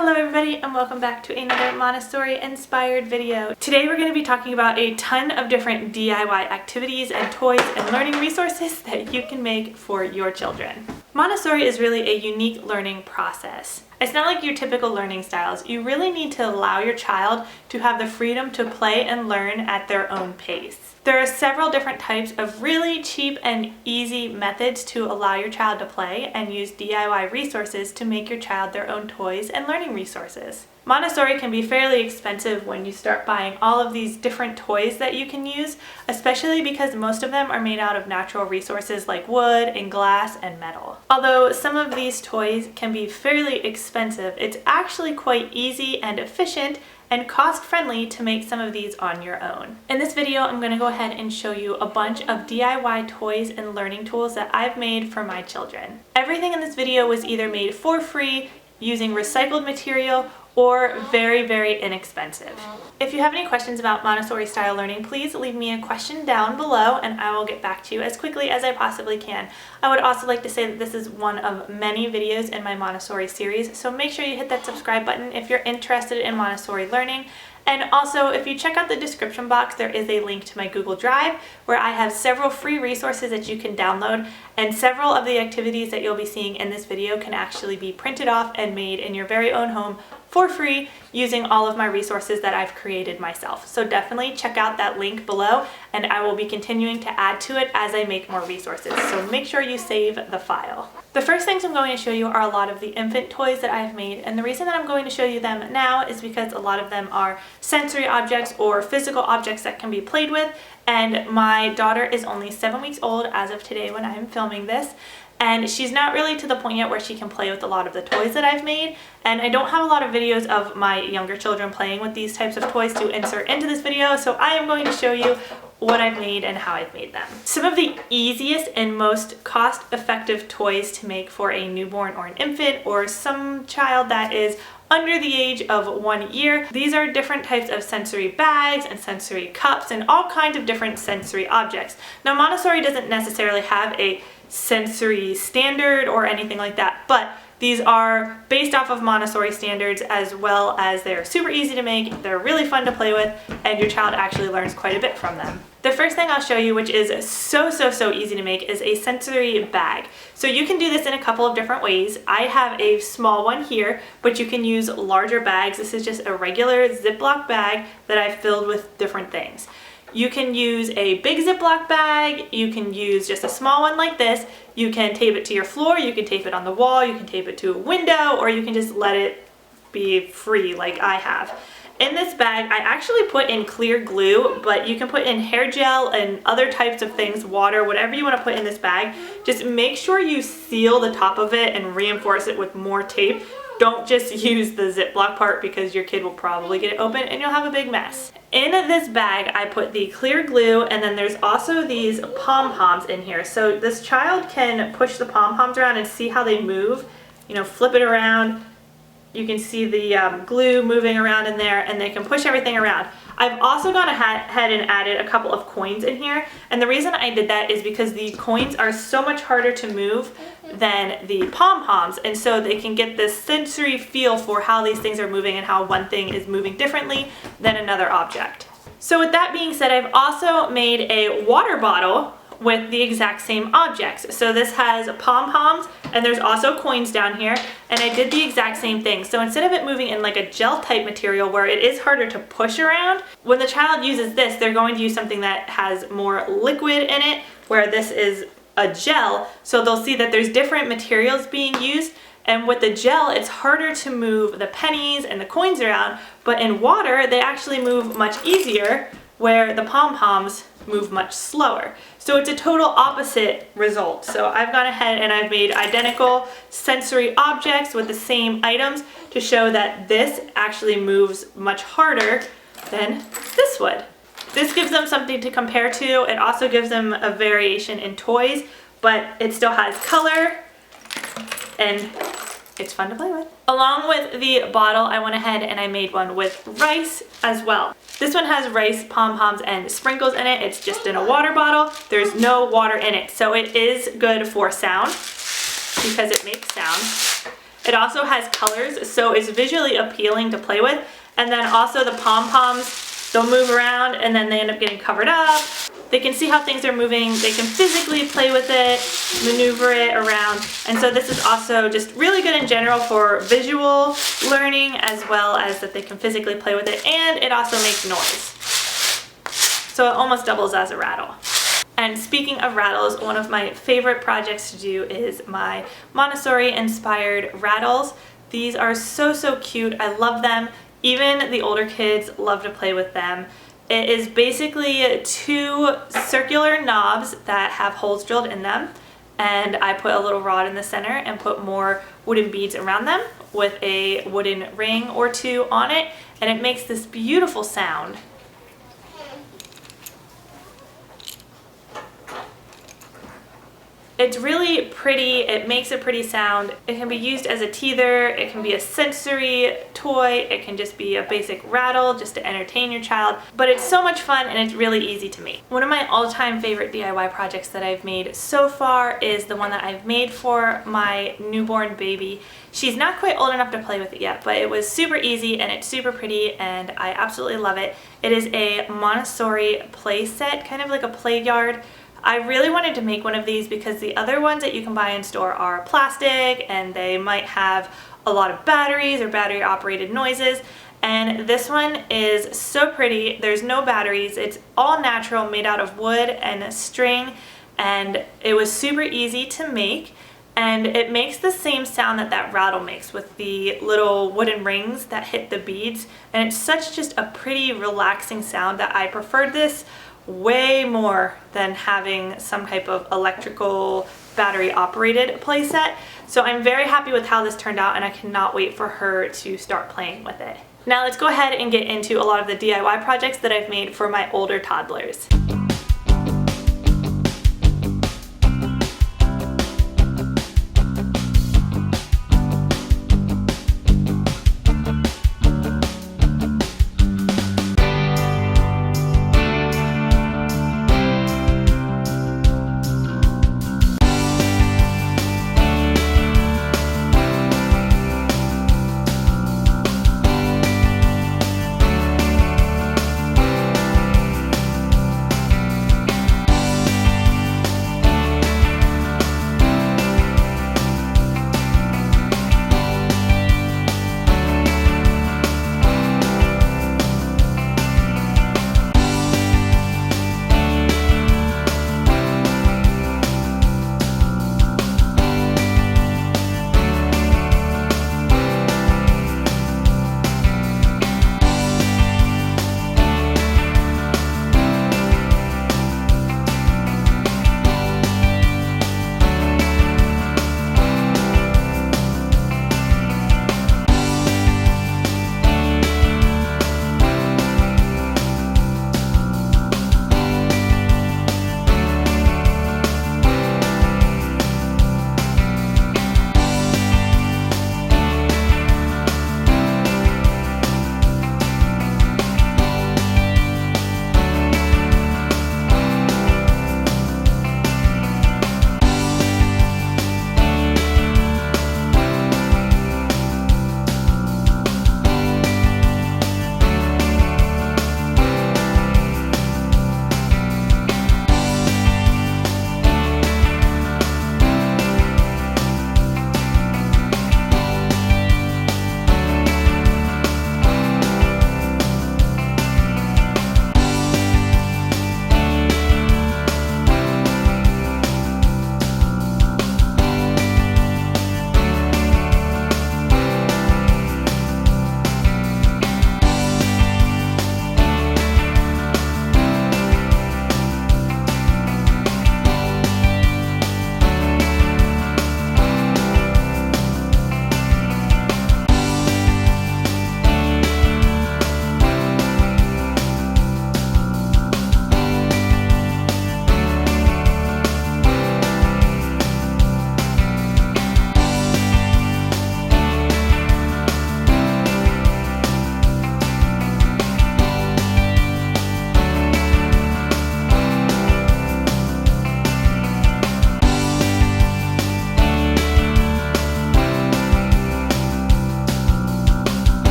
Hello everybody and welcome back to another Montessori inspired video. Today we're going to be talking about a ton of different DIY activities and toys and learning resources that you can make for your children. Montessori is really a unique learning process. It's not like your typical learning styles. You really need to allow your child to have the freedom to play and learn at their own pace. There are several different types of really cheap and easy methods to allow your child to play and use DIY resources to make your child their own toys and learning resources. Montessori can be fairly expensive when you start buying all of these different toys that you can use, especially because most of them are made out of natural resources like wood and glass and metal. Although some of these toys can be fairly expensive, it's actually quite easy and efficient and cost-friendly to make some of these on your own. In this video, I'm going to go ahead and show you a bunch of DIY toys and learning tools that I've made for my children. Everything in this video was either made for free, using recycled material, or very, very inexpensive. If you have any questions about Montessori style learning, please leave me a question down below and I will get back to you as quickly as I possibly can. I would also like to say that this is one of many videos in my Montessori series, so make sure you hit that subscribe button if you're interested in Montessori learning. And also, if you check out the description box, there is a link to my Google Drive where I have several free resources that you can download, and several of the activities that you'll be seeing in this video can actually be printed off and made in your very own home for free using all of my resources that I've created myself. So definitely check out that link below and I will be continuing to add to it as I make more resources. So make sure you save the file. The first things I'm going to show you are a lot of the infant toys that I've made, and the reason that I'm going to show you them now is because a lot of them are sensory objects or physical objects that can be played with, and my daughter is only 7 weeks old as of today when I'm filming this. And she's not really to the point yet where she can play with a lot of the toys that I've made, and I don't have a lot of videos of my younger children playing with these types of toys to insert into this video, so I am going to show you what I've made and how I've made them. Some of the easiest and most cost-effective toys to make for a newborn or an infant or some child that is under the age of 1 year. These are different types of sensory bags and sensory cups and all kinds of different sensory objects. Now, Montessori doesn't necessarily have a sensory standard or anything like that, but these are based off of Montessori standards, as well as they're super easy to make, they're really fun to play with, and your child actually learns quite a bit from them. The first thing I'll show you, which is so easy to make, is a sensory bag. So you can do this in a couple of different ways. I have a small one here, but you can use larger bags. This is just a regular Ziploc bag that I've filled with different things. You can use a big Ziploc bag, you can use just a small one like this, you can tape it to your floor, you can tape it on the wall, you can tape it to a window, or you can just let it be free like I have. In this bag, I actually put in clear glue, but you can put in hair gel and other types of things, water, whatever you want to put in this bag. Just make sure you seal the top of it and reinforce it with more tape. Don't just use the Ziploc part because your kid will probably get it open and you'll have a big mess. In this bag, I put the clear glue, and then there's also these pom-poms in here. So this child can push the pom-poms around and see how they move. You know, flip it around. You can see the glue moving around in there, and they can push everything around. I've also gone ahead and added a couple of coins in here, and the reason I did that is because the coins are so much harder to move than the pom-poms, and so they can get this sensory feel for how these things are moving and how one thing is moving differently than another object. So with that being said, I've also made a water bottle with the exact same objects. So this has pom-poms, and there's also coins down here, and I did the exact same thing. So instead of it moving in like a gel type material where it is harder to push around, when the child uses this, they're going to use something that has more liquid in it, where this is a gel, so they'll see that there's different materials being used, and with the gel, it's harder to move the pennies and the coins around, but in water, they actually move much easier, where the pom-poms move much slower. So it's a total opposite result. So I've gone ahead and I've made identical sensory objects with the same items to show that this actually moves much harder than this would. This gives them something to compare to. It also gives them a variation in toys, but it still has color and it's fun to play with. Along with the bottle, I went ahead and I made one with rice as well. This one has rice, pom-poms, and sprinkles in it. It's just in a water bottle. There's no water in it, so it is good for sound because it makes sound. It also has colors, so it's visually appealing to play with. And then also the pom-poms, they'll move around and then they end up getting covered up. They can see how things are moving. They can physically play with it, maneuver it around. And so this is also just really good in general for visual learning, as well as that they can physically play with it, and it also makes noise. So it almost doubles as a rattle. And speaking of rattles, one of my favorite projects to do is my Montessori inspired rattles. These are so cute. I love them. Even the older kids love to play with them. It is basically 2 circular knobs that have holes drilled in them, and I put a little rod in the center and put more wooden beads around them with a wooden ring or 2 on it, and it makes this beautiful sound. It's really pretty, it makes a pretty sound. It can be used as a teether, it can be a sensory toy, it can just be a basic rattle just to entertain your child, but it's so much fun and it's really easy to make. One of my all-time favorite DIY projects that I've made so far is the one that I've made for my newborn baby. She's not quite old enough to play with it yet, but it was super easy and it's super pretty and I absolutely love it. It is a Montessori play set, kind of like a play yard. I really wanted to make one of these because the other ones that you can buy in store are plastic and they might have a lot of batteries or battery operated noises, and this one is so pretty. There's no batteries, it's all natural, made out of wood and string, and it was super easy to make, and it makes the same sound that that rattle makes with the little wooden rings that hit the beads, and it's such just a pretty relaxing sound that I preferred this way more than having some type of electrical battery operated play set. So I'm very happy with how this turned out and I cannot wait for her to start playing with it. Now let's go ahead and get into a lot of the DIY projects that I've made for my older toddlers.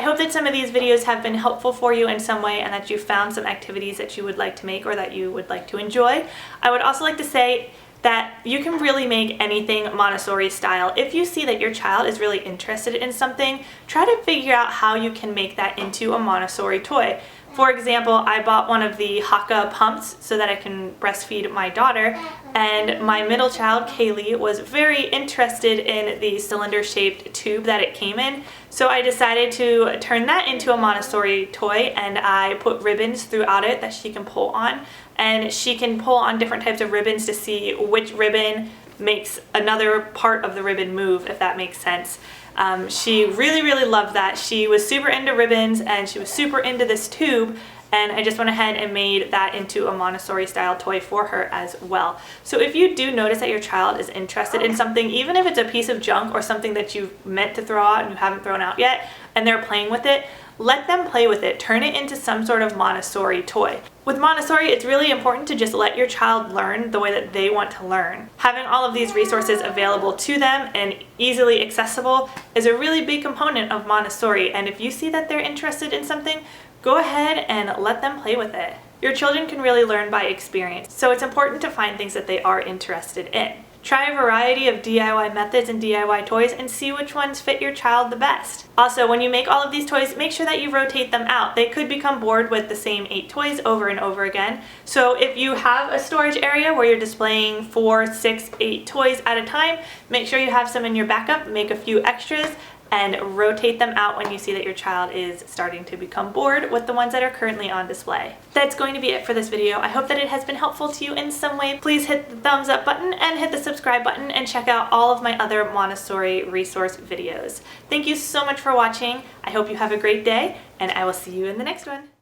I hope that some of these videos have been helpful for you in some way and that you found some activities that you would like to make or that you would like to enjoy. I would also like to say that you can really make anything Montessori style. If you see that your child is really interested in something, try to figure out how you can make that into a Montessori toy. For example, I bought one of the Haka pumps so that I can breastfeed my daughter, and my middle child, Kaylee, was very interested in the cylinder-shaped tube that it came in, so I decided to turn that into a Montessori toy, and I put ribbons throughout it that she can pull on, and she can pull on different types of ribbons to see which ribbon makes another part of the ribbon move, if that makes sense. She really loved that. She was super into ribbons and she was super into this tube, and I just went ahead and made that into a Montessori style toy for her as well. So if you do notice that your child is interested in something, even if it's a piece of junk or something that you meant to throw out and you haven't thrown out yet, and they're playing with it, let them play with it. Turn it into some sort of Montessori toy. With Montessori, it's really important to just let your child learn the way that they want to learn. Having all of these resources available to them and easily accessible is a really big component of Montessori, and if you see that they're interested in something, go ahead and let them play with it. Your children can really learn by experience, so it's important to find things that they are interested in. Try a variety of DIY methods and DIY toys and see which ones fit your child the best. Also, when you make all of these toys, make sure that you rotate them out. They could become bored with the same 8 toys over and over again. So if you have a storage area where you're displaying 4, 6, 8 toys at a time, make sure you have some in your backup, make a few extras, and rotate them out when you see that your child is starting to become bored with the ones that are currently on display. That's going to be it for this video. I hope that it has been helpful to you in some way. Please hit the thumbs up button and hit the subscribe button and check out all of my other Montessori resource videos. Thank you so much for watching. I hope you have a great day, and I will see you in the next one.